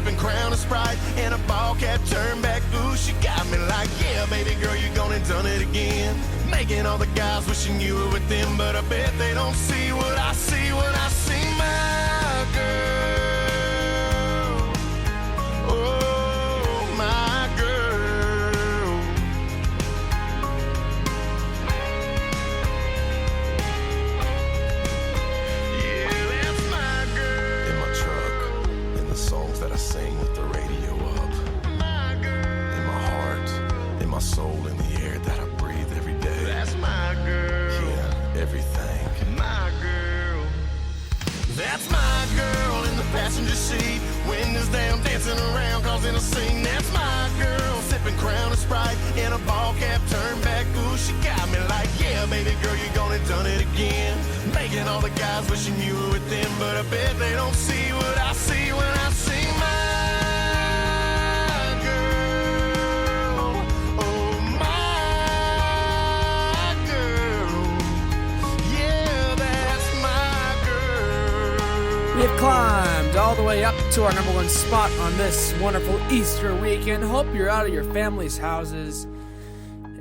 sipping Crown and Sprite and a ball cap turned back. Ooh, she got me like, yeah, baby girl, you gone and done it again. Making all the guys wishing you were with them, but I bet they don't see what I see when I see my girl. Oh, my girl. Yeah, that's my girl. In my truck, in the songs that I sing with the radio up. My girl. In my heart, in my soul, in the air that I breathe every day. That's my girl. Yeah, everything. My girl. That's my girl in the passenger seat. Windows down, dancing around, causing a scene. That's my girl, sipping Crown and Sprite in a ball cap turned back. Ooh, she got me like, yeah, baby girl, you gone and done it again. Making all the guys wishing you were with them, but I bet they don't see what I see when I see my girl. Oh, my girl. Yeah, that's my girl. We have climbed all the way up to our number one spot on this wonderful Easter weekend. Hope you're out of your family's houses.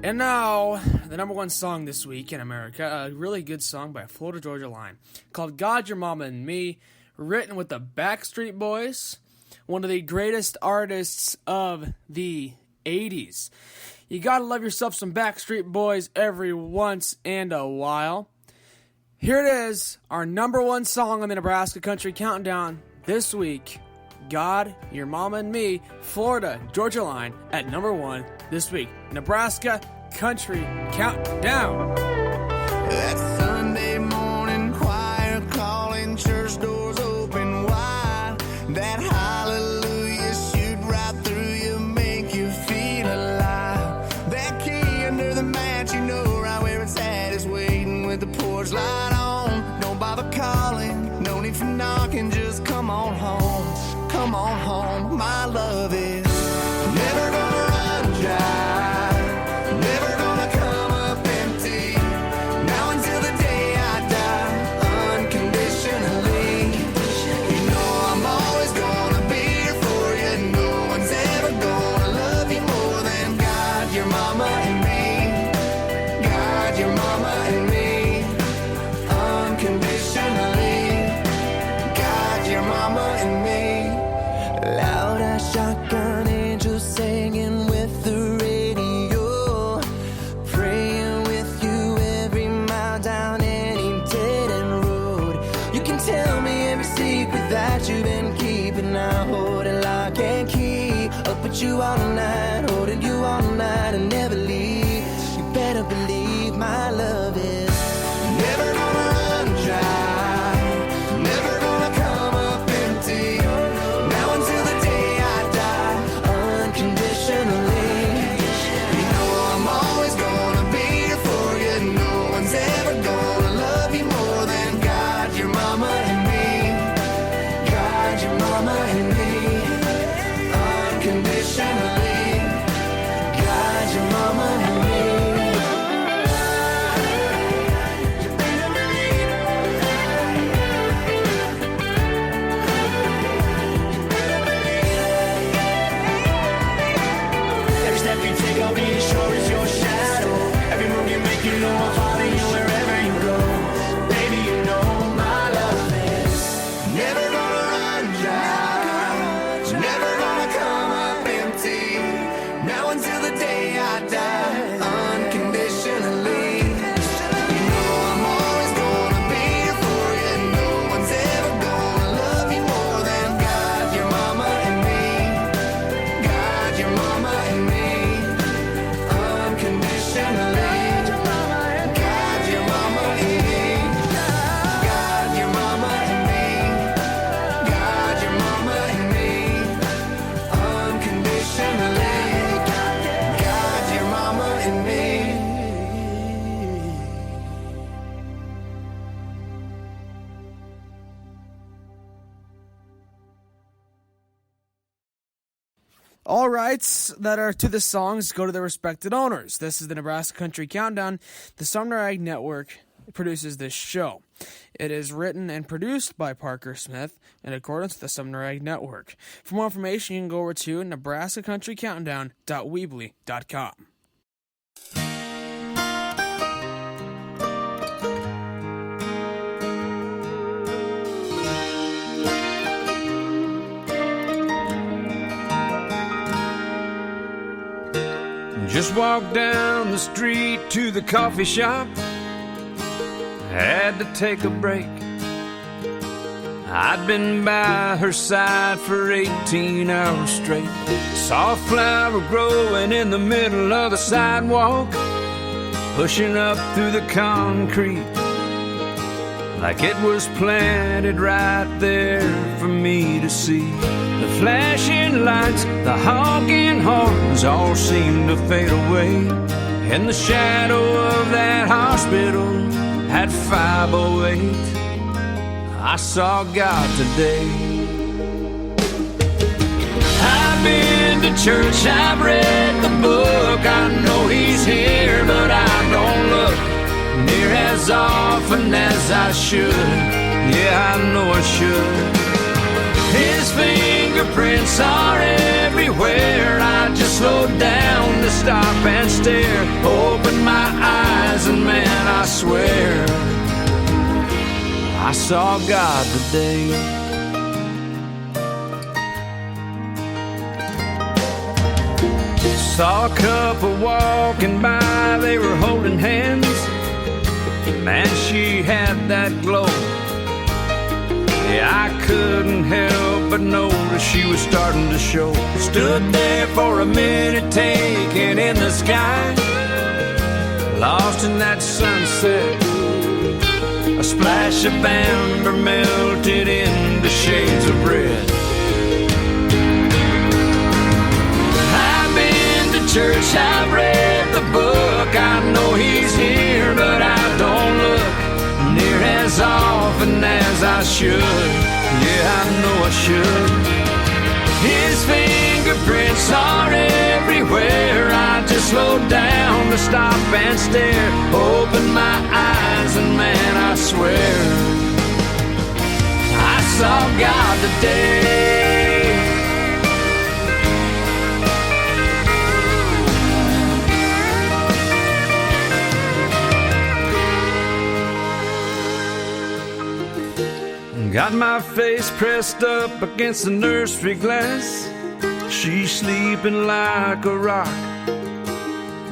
And now, the number one song this week in America, a really good song by Florida Georgia Line called God, Your Mama, and Me, written with the Backstreet Boys, one of the greatest artists of the 80s. You gotta love yourself some Backstreet Boys every once in a while. Here it is, our number one song on the Nebraska Country Countdown this week. God, Your Mama, and Me, Florida Georgia Line at number one this week. Nebraska Country Countdown. That Sunday morning choir calling, church doors open wide. That hallelujah shoot right through you, make you feel alive. That key under the mat, you know right where it's at, is waiting with the porch light on. Don't bother calling, no need for knocking, just come on home. Come on home, my love is never gonna run dry. Never gonna come up empty. Now until the day I die, unconditionally. You know I'm always gonna be here for you. No one's ever gonna love you more than God, your mama, and me. God, your mama, and me. Unconditionally. God, your mama, and me. Loud as shotgun angels singing with the radio, praying with you every mile down any dead end road. You can tell me every secret that you've been keeping. I hold it lock and key, up with you all night, holding you all night and never leave. You better believe my love is never gonna run dry. Never gonna come up empty. Now until the day I die, unconditionally. You know I'm always gonna be here for you. No one's ever gonna love you more than God, your mama, and me. God, your mama, and me. Unconditionally. God, your mama, and me. Every step you take, I'll be as sure as your shadow. Every move you make, you know I'll follow you wherever you go. Baby, you know my love is never gonna run dry. Never gonna come up empty. Now until the day I die, unconditionally. You know I'm always gonna be here for you. No one's ever gonna love you more than God, your mama, and me. God, your mama, and me. Unconditionally. God, your mama, and me. God, your mama, and me. God, your mama, and me. Unconditionally. God, your mama, and me. All rights that are to the songs go to their respected owners. This is the Nebraska Country Countdown, the Sumner Ag Network, produces this show. It is written and produced by Parker Smith in accordance with the Sumner Ag Network. For more information, you can go over to nebraskacountrycountdown.weebly.com. Just walked down the street to the coffee shop. Had to take a break. I'd been by her side for 18 hours straight. Saw a flower growing in the middle of the sidewalk, pushing up through the concrete like it was planted right there for me to see. The flashing lights, the honking horns all seemed to fade away. In the shadow of that hospital at 508, I saw God today. I've been to church, I've read the book, I know He's here, but I don't look near as often as I should. Yeah, I know I should. His fingerprints are everywhere. I just slowed down to stop and stare. Open my eyes and man, I swear I saw God today. Saw a couple walking by, they were holding hands. Man, she had that glow. Yeah, I couldn't help but notice she was starting to show. Stood there for a minute, taking in the sky, lost in that sunset. A splash of amber melted into shades of red. I've been to church, I've read the book, I know He's here, but I don't look near as often as I should. Yeah, I know I should. His fingerprints are everywhere. I just slowed down to stop and stare. Open my eyes and man, I swear I saw God today. Got my face pressed up against the nursery glass. She's sleeping like a rock.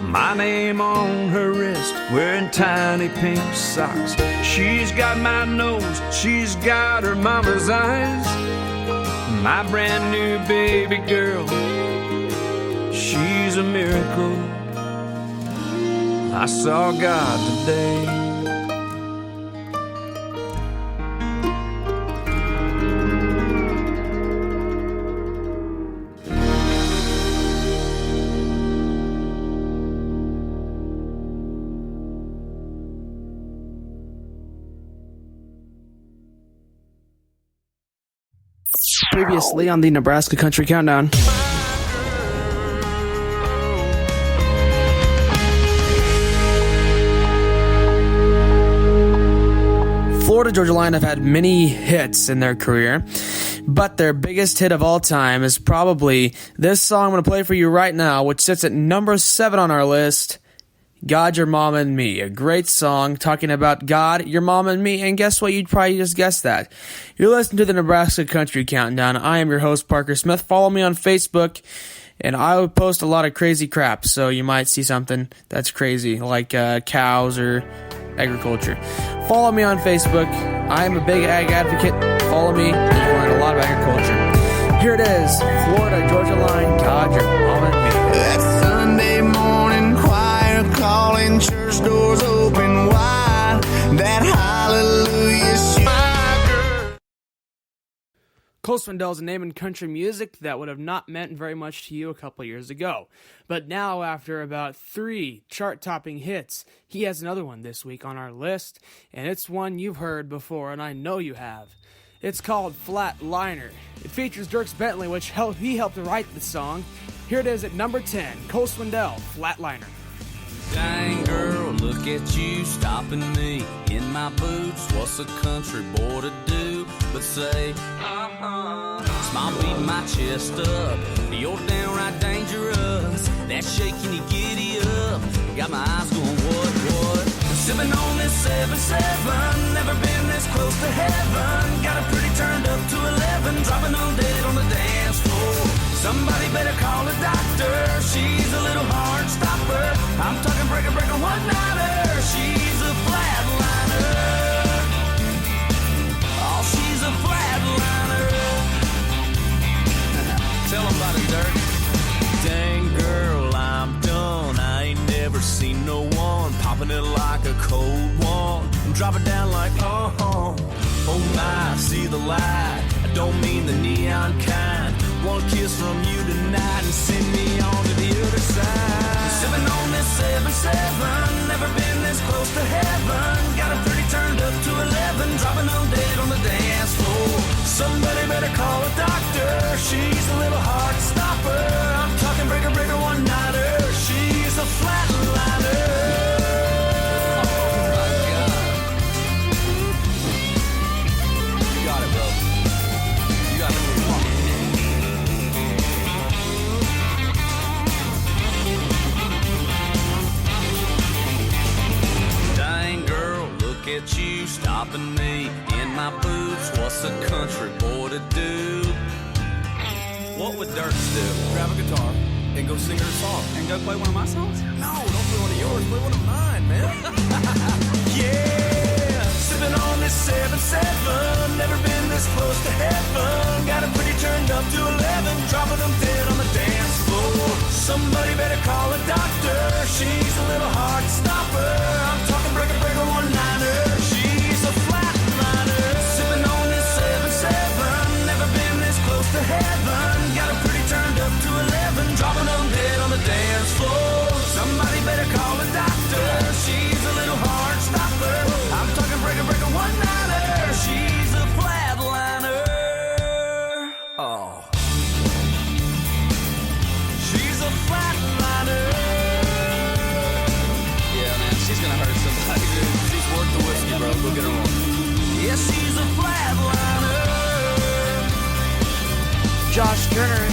My name on her wrist, wearing tiny pink socks. She's got my nose, she's got her mama's eyes. My brand new baby girl, she's a miracle. I saw God today. Previously on the Nebraska Country Countdown. Florida Georgia Line have had many hits in their career, but their biggest hit of all time is probably this song I'm going to play for you right now, which sits at number 7 on our list, God, Your Mama, and Me. A great song talking about God, your mama, and me. And guess what? You'd probably just guess that. You're listening to the Nebraska Country Countdown. I am your host, Parker Smith. Follow me on Facebook, and I would post a lot of crazy crap. So you might see something that's crazy, like cows or agriculture. Follow me on Facebook. I am a big ag advocate. Follow me, and you'll learn a lot of agriculture. Here it is, Florida Georgia Line, God, Your Mama, and Me. That Sunday morning choir calling, church doors open wide. That hallelujah shout. Cole Swindell is a name in country music that would have not meant very much to you a couple years ago. But now, after about 3 chart-topping hits, he has another one this week on our list, and it's one you've heard before, and I know you have. It's called Flatliner. It features Dierks Bentley, which he helped to write the song. Here it is at number 10, Cole Swindell, Flatliner. Dang girl, look at you stopping me in my boots. What's a country boy to do but say, Smile beating my chest up, you're downright dangerous. That shaking you giddy up, got my eyes going what? Sipping on this 7-7, never been this close to heaven. Got it pretty turned up to 11, dropping on dead on the dance floor. Somebody better call a doctor, she's a little hard stopper. I'm talking breaker, one-nighter, she's a flatliner. Oh, she's a flatliner. Tell them about it, Dirk. Dang girl, I'm done. I ain't never seen no one popping it like a cold one. Drop it down like, oh my, see the light. I don't mean the neon kind. One kiss from you tonight and send me on to the other side. Sipping on this 7-7, never been this close to heaven. Got it pretty turned up to 11, dropping on dead on the dance floor. Somebody better call a doctor, she's a little hard stopper. I'm talking breaker, one-nighter, she's a flatliner. At you stopping me in my boots. What's a country boy to do? What would Dirks do? Grab a guitar and go sing her a song. And go play one of my songs? No, don't play one of yours. Play one of mine, man. Yeah, sipping on this 7-7, never been this close to heaven. Got it pretty turned up to 11, dropping them dead on the dance floor. Somebody better call a doctor, she's a little hard stopper. I'm talking breaker, one-liner, she's a flatliner. Sipping on this 7-7, never been this close to heaven. Got it pretty turned up to 11, dropping them dead on the dance floor. Somebody better call a doctor, she's a little hard stopper. I'm talking breaker, one-liner, she's a flatliner. Oh, she's a flatliner. Yeah, man, she's gonna hurt somebody, dude. She's worth the whiskey, bro. Go get her on. Yeah, she's a flatliner. Josh Turner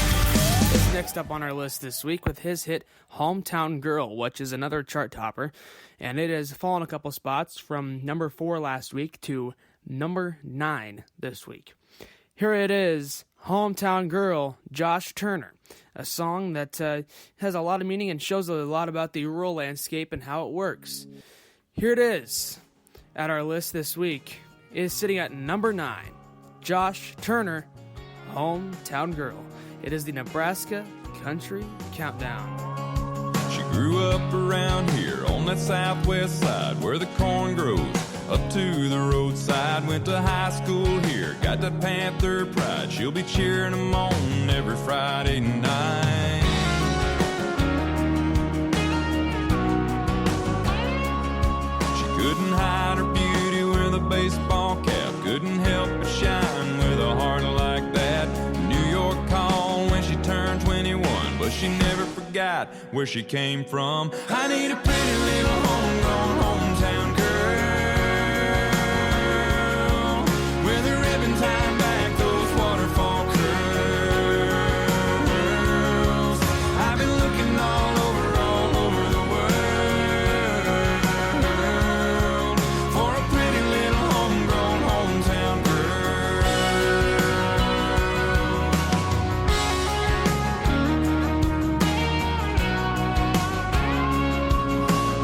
is next up on our list this week with his hit Hometown Girl, which is another chart topper, and it has fallen a couple spots from number 4 last week to number 9 this week. Here it is, Hometown Girl, Josh Turner, a song that has a lot of meaning and shows a lot about the rural landscape and how it works. Here it is at our list this week. It is sitting at number 9, Josh Turner, Hometown Girl. It is the Nebraska Country Countdown. She grew up around here on that southwest side where the corn grows up to the roadside. Went to high school here, got that Panther pride. She'll be cheering them on every Friday night. She couldn't hide her beauty with a baseball cap, couldn't help but shine with a heart like that. New York called when she turned 21, but she never forgot where she came from. I need a pretty little homegrown hometown girl with a ribbon tied back those waterfall curls. I've been looking all over the world for a pretty little homegrown hometown girl.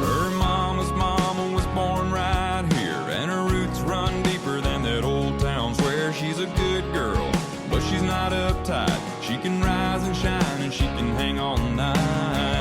Her mama's mama was born right here, and her roots run deeper than that old town square. She's a good girl, but she's not uptight. She can rise and shine, and she can hang all night.